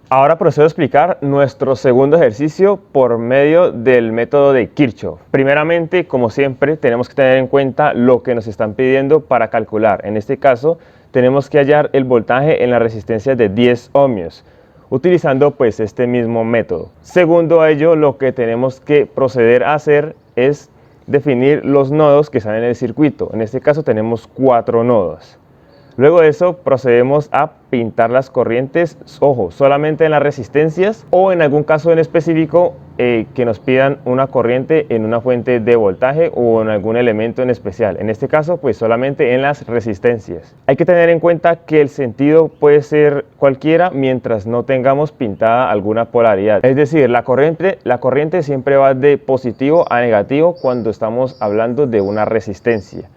Ahora procedo a explicar nuestro segundo ejercicio por medio del método de Kirchhoff. Primeramente, como siempre, tenemos que tener en cuenta lo que nos están pidiendo para calcular. En este caso, tenemos que hallar el voltaje en la resistencia de 10 ohmios, utilizando pues este mismo método. Segundo a ello, lo que tenemos que proceder a hacer es definir los nodos que están en el circuito. En este caso tenemos 4 nodos. Luego de eso procedemos a pintar las corrientes, ojo, solamente en las resistencias o en algún caso en específico que nos pidan una corriente en una fuente de voltaje o en algún elemento en especial. En este caso, pues solamente en las resistencias. Hay que tener en cuenta que el sentido puede ser cualquiera mientras no tengamos pintada alguna polaridad. Es decir, la corriente siempre va de positivo a negativo cuando estamos hablando de una resistencia.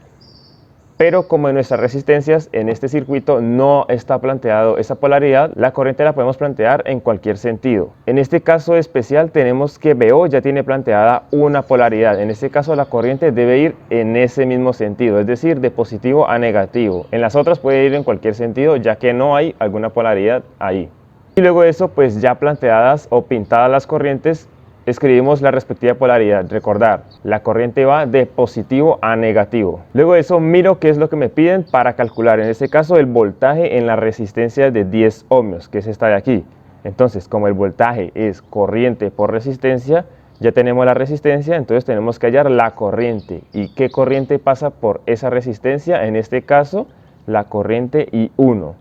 Pero como en nuestras resistencias en este circuito no está planteado esa polaridad, la corriente la podemos plantear en cualquier sentido. En este caso especial tenemos que VO ya tiene planteada una polaridad. En este caso la corriente debe ir en ese mismo sentido, es decir, de positivo a negativo. En las otras puede ir en cualquier sentido ya que no hay alguna polaridad ahí. Y luego de eso, pues ya planteadas o pintadas las corrientes, escribimos la respectiva polaridad. Recordar, la corriente va de positivo a negativo. Luego de eso miro qué es lo que me piden para calcular, en este caso el voltaje en la resistencia de 10 ohmios, que es esta de aquí. Entonces, como el voltaje es corriente por resistencia, ya tenemos la resistencia, entonces tenemos que hallar la corriente. ¿Y qué corriente pasa por esa resistencia? En este caso, la corriente I1.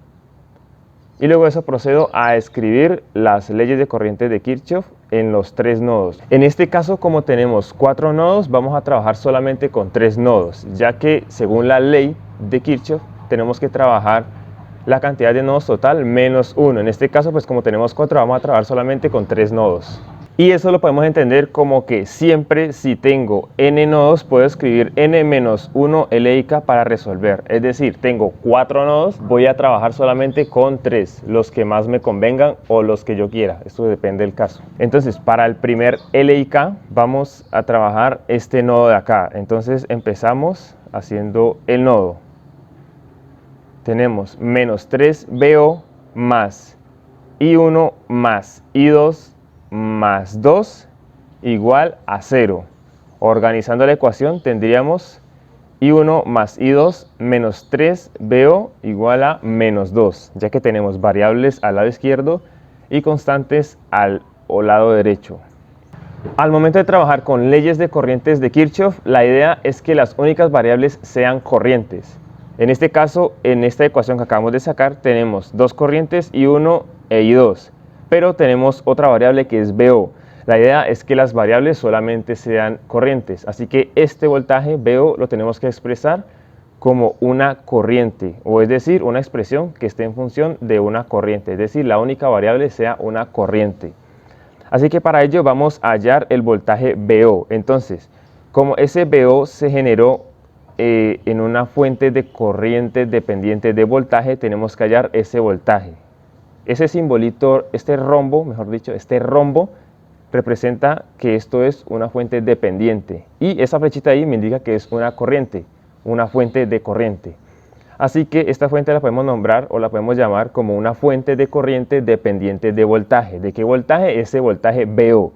Y luego de eso procedo a escribir las leyes de corriente de Kirchhoff en los 3 nodos. En este caso, como tenemos 4 nodos, vamos a trabajar solamente con 3 nodos, ya que según la ley de Kirchhoff tenemos que trabajar la cantidad de nodos total menos 1. En este caso, pues como tenemos 4, vamos a trabajar solamente con 3 nodos. Y eso lo podemos entender como que siempre si tengo n nodos puedo escribir n-1 LIK para resolver. Es decir, tengo 4 nodos, voy a trabajar solamente con 3, los que más me convengan o los que yo quiera. Esto depende del caso. Entonces, para el primer LIK vamos a trabajar este nodo de acá. Entonces empezamos haciendo el nodo. Tenemos menos 3VO más I1 más I2 más 2 igual a 0. Organizando la ecuación tendríamos I1 más I2 menos 3VO igual a menos 2, ya que tenemos variables al lado izquierdo y constantes al lado derecho. Al momento de trabajar con leyes de corrientes de Kirchhoff, la idea es que las únicas variables sean corrientes. En este caso, en esta ecuación que acabamos de sacar, tenemos 2 corrientes, I1 e I2. Pero tenemos otra variable que es VO. La idea es que las variables solamente sean corrientes, así que este voltaje VO lo tenemos que expresar como una corriente, o es decir, una expresión que esté en función de una corriente, es decir, la única variable sea una corriente. Así que para ello vamos a hallar el voltaje VO. Entonces, como ese VO se generó en una fuente de corriente dependiente de voltaje, tenemos que hallar ese voltaje. Ese simbolito, este rombo representa que esto es una fuente dependiente y esa flechita ahí me indica que es una corriente, una fuente de corriente. Así que esta fuente la podemos nombrar o la podemos llamar como una fuente de corriente dependiente de voltaje. ¿De qué voltaje? Ese voltaje VO.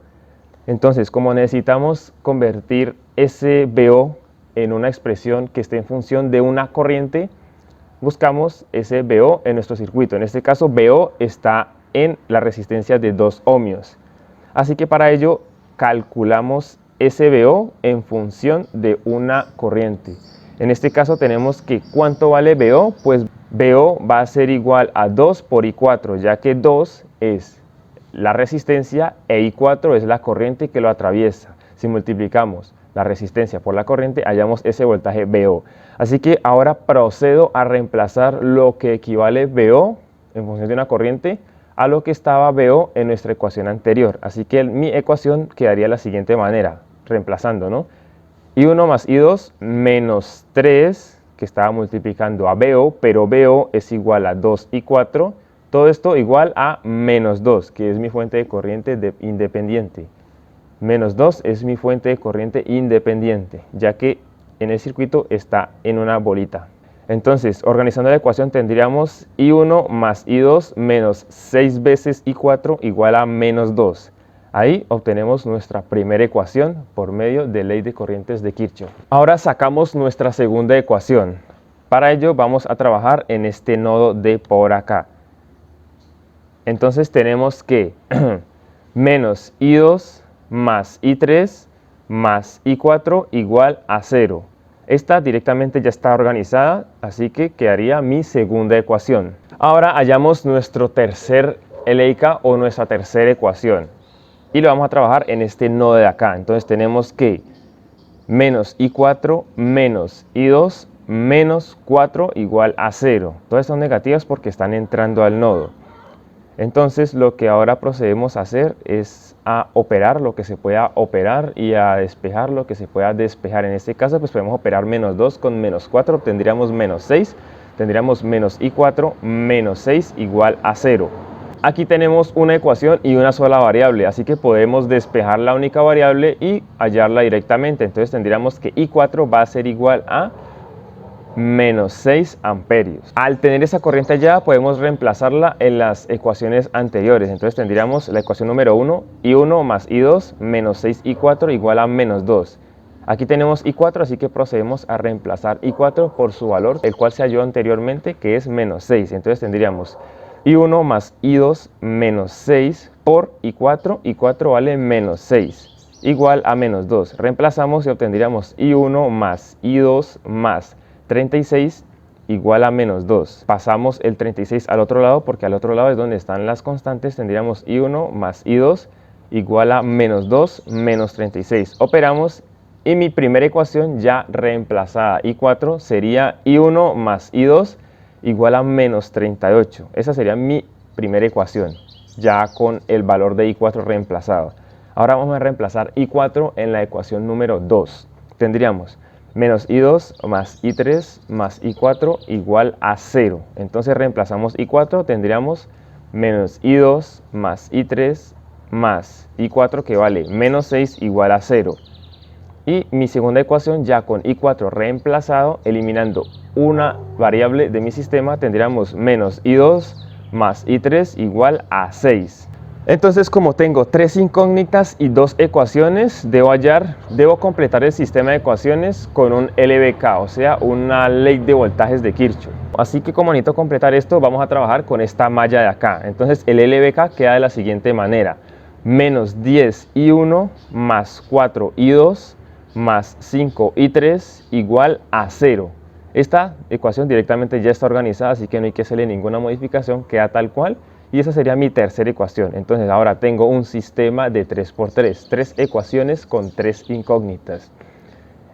Entonces, como necesitamos convertir ese VO en una expresión que esté en función de una corriente, buscamos ese VO en nuestro circuito. En este caso, VO está en la resistencia de 2 ohmios. Así que para ello calculamos ese VO en función de una corriente. En este caso tenemos que ¿cuánto vale VO? Pues VO va a ser igual a 2 por I4, ya que 2 es la resistencia e I4 es la corriente que lo atraviesa. Si multiplicamos la resistencia por la corriente, hallamos ese voltaje VO. Así que ahora procedo a reemplazar lo que equivale VO en función de una corriente a lo que estaba VO en nuestra ecuación anterior. Así que mi ecuación quedaría de la siguiente manera, reemplazando, ¿no? I1 más I2 menos 3, que estaba multiplicando a VO, pero VO es igual a 2I4, todo esto igual a menos 2, que es mi fuente de corriente independiente. Menos 2 es mi fuente de corriente independiente, ya que en el circuito está en una bolita. Entonces, organizando la ecuación tendríamos I1 más I2 menos 6 veces I4 igual a menos 2. Ahí obtenemos nuestra primera ecuación por medio de ley de corrientes de Kirchhoff. Ahora sacamos nuestra segunda ecuación. Para ello vamos a trabajar en este nodo de por acá. Entonces tenemos que menos I2 más I3 más I4 igual a 0. Esta directamente ya está organizada, así que quedaría mi segunda ecuación. Ahora hallamos nuestro tercer LIK o nuestra tercera ecuación. Y lo vamos a trabajar en este nodo de acá. Entonces tenemos que menos I4 menos I2 menos 4 igual a 0. Todas son negativas porque están entrando al nodo. Entonces lo que ahora procedemos a hacer es a operar lo que se pueda operar y a despejar lo que se pueda despejar. En este caso pues podemos operar menos 2 con menos 4, obtendríamos menos 6. Tendríamos menos I4 menos 6 igual a 0. Aquí tenemos una ecuación y una sola variable, así que podemos despejar la única variable y hallarla directamente. Entonces tendríamos que I4 va a ser igual a menos 6 amperios. Al tener esa corriente allá podemos reemplazarla en las ecuaciones anteriores. Entonces tendríamos la ecuación número 1, I1 más I2 menos 6 I4 igual a menos 2. Aquí tenemos I4, así que procedemos a reemplazar I4 por su valor, el cual se halló anteriormente, que es menos 6. Entonces tendríamos I1 más I2 menos 6 por I4, I4 vale menos 6, igual a menos 2. Reemplazamos y obtendríamos I1 más I2 más 36 igual a menos 2. Pasamos el 36 al otro lado porque al otro lado es donde están las constantes. Tendríamos I1 más I2 igual a menos 2 menos 36. Operamos y mi primera ecuación ya reemplazada, I4, sería I1 más I2 igual a menos 38. Esa sería mi primera ecuación, ya con el valor de I4 reemplazado. Ahora vamos a reemplazar I4 en la ecuación número 2. Tendríamos menos I2 más I3 más I4 igual a 0. Entonces reemplazamos I4, tendríamos menos I2 más I3 más I4 que vale menos 6 igual a 0. Y mi segunda ecuación ya con I4 reemplazado, eliminando una variable de mi sistema, tendríamos menos I2 más I3 igual a 6. Entonces, como tengo 3 incógnitas y 2 ecuaciones, debo completar el sistema de ecuaciones con un LBK, o sea, una ley de voltajes de Kirchhoff. Así que como necesito completar esto, vamos a trabajar con esta malla de acá. Entonces, el LBK queda de la siguiente manera: menos 10 I1 más 4 I2 más 5 I3 igual a 0. Esta ecuación directamente ya está organizada, así que no hay que hacerle ninguna modificación, queda tal cual. Y esa sería mi tercera ecuación. Entonces ahora tengo un sistema de 3×3, 3 ecuaciones con 3 incógnitas.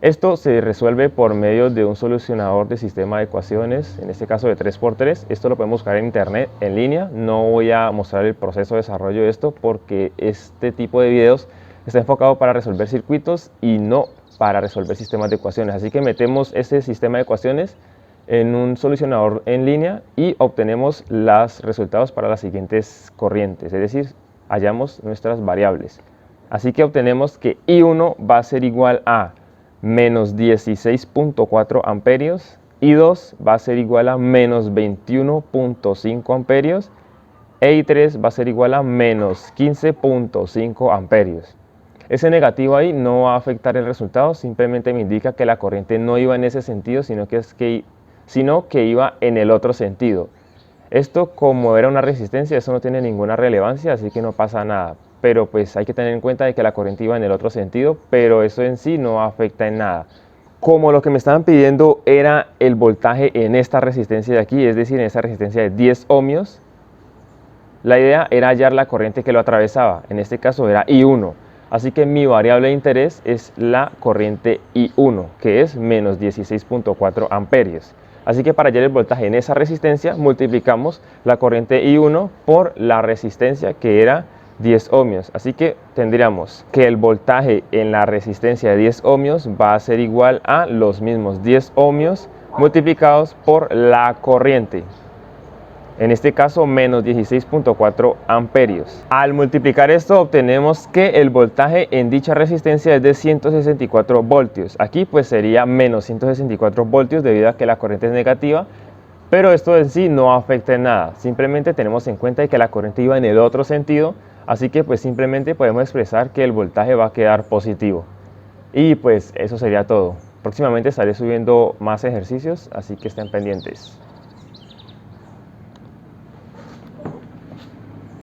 Esto se resuelve por medio de un solucionador de sistema de ecuaciones, en este caso de 3×3. Esto lo podemos buscar en internet, en línea. No voy a mostrar el proceso de desarrollo de esto porque este tipo de videos está enfocado para resolver circuitos y no para resolver sistemas de ecuaciones. Así que metemos ese sistema de ecuaciones en un solucionador en línea y obtenemos los resultados para las siguientes corrientes, es decir, hallamos nuestras variables. Así que obtenemos que I1 va a ser igual a menos 16.4 amperios, I2 va a ser igual a menos 21.5 amperios e I3 va a ser igual a menos 15.5 amperios. Ese negativo ahí no va a afectar el resultado, simplemente me indica que la corriente no iba en ese sentido, sino que iba en el otro sentido. Esto, como era una resistencia, eso no tiene ninguna relevancia, así que no pasa nada. Pero pues hay que tener en cuenta de que la corriente iba en el otro sentido, pero eso en sí no afecta en nada. Como lo que me estaban pidiendo era el voltaje en esta resistencia de aquí, es decir, en esta resistencia de 10 ohmios, la idea era hallar la corriente que lo atravesaba. En este caso era I1. Así que mi variable de interés es la corriente I1, que es menos 16.4 amperios. Así que para hallar el voltaje en esa resistencia, multiplicamos la corriente I1 por la resistencia, que era 10 ohmios. Así que tendríamos que el voltaje en la resistencia de 10 ohmios va a ser igual a los mismos 10 ohmios multiplicados por la corriente. En este caso, menos 16.4 amperios. Al multiplicar esto, obtenemos que el voltaje en dicha resistencia es de 164 voltios. Aquí pues sería menos 164 voltios debido a que la corriente es negativa, pero esto en sí no afecta en nada. Simplemente tenemos en cuenta que la corriente iba en el otro sentido, así que pues simplemente podemos expresar que el voltaje va a quedar positivo. Y pues eso sería todo. Próximamente estaré subiendo más ejercicios, así que estén pendientes.